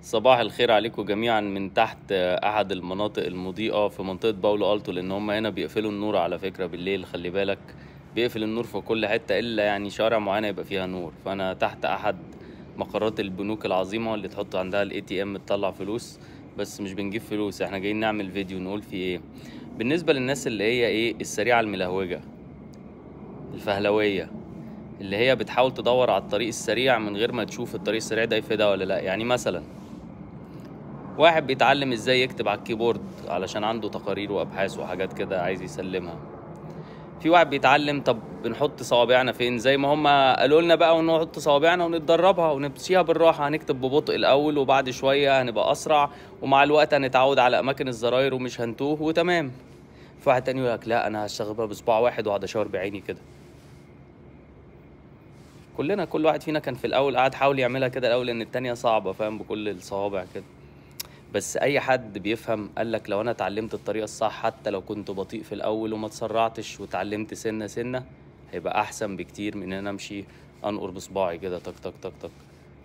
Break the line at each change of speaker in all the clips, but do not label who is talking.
صباح الخير عليكم جميعا من تحت احد المناطق المضيئة في منطقة باولو التو، لان هم هنا بيقفلوا النور على فكرة بالليل. خلي بالك، بيقفل النور في كل حتة الا يعني شوارع معينة يبقى فيها نور. فانا تحت احد مقرات البنوك العظيمة اللي تحط عندها الاي تي ام تطلع فلوس، بس مش بنجيب فلوس، احنا جايين نعمل فيديو نقول فيه ايه. بالنسبة للناس اللي هي ايه السريعة الملهوجة الفهلوية، اللي هي بتحاول تدور على الطريق السريع من غير ما تشوف الطريق السريع ده يفيدها ولا لا. يعني مثلا واحد بيتعلم ازاي يكتب على الكيبورد علشان عنده تقارير وابحاث وحاجات كده عايز يسلمها. في واحد بيتعلم طب بنحط صوابعنا فين زي ما هما قالوا لنا بقى، ونحط صوابعنا ونتدربها ونمشيها بالراحة. هنكتب ببطء الاول وبعد شوية هنبقى اسرع، ومع الوقت هنتعود على اماكن الزراير ومش هنتوه وتمام. في واحد تاني يقول لك لا انا هشتغل بقى بصباع واحد وقعد اشاور بعيني كده. كل واحد فينا كان في الاول قاعد حاول يعملها كده الاول، ان التانية صعبة فاهم، بكل الصوابع كده. بس اي حد بيفهم قالك لو انا اتعلمت الطريقة الصح حتى لو كنت بطيء في الاول وما تسرعتش وتعلمت سنة سنة، هيبقى احسن بكتير من ان انا امشي انقر بصباعي كده تك تك تك تك.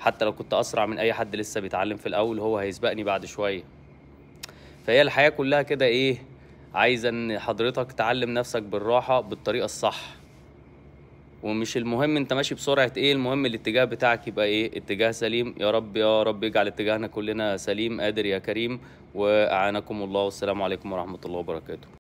حتى لو كنت اسرع من اي حد لسه بيتعلم في الاول هو هيسبقني بعد شوية. فهي الحياة كلها كده ايه، عايزة ان حضرتك تعلم نفسك بالراحة بالطريقة الصح. ومش المهم انت ماشي بسرعة ايه، المهم الاتجاه بتاعك يبقى ايه، اتجاه سليم. يا رب يا رب يجعل اتجاهنا كلنا سليم قادر يا كريم. وأعانكم الله، والسلام عليكم ورحمة الله وبركاته.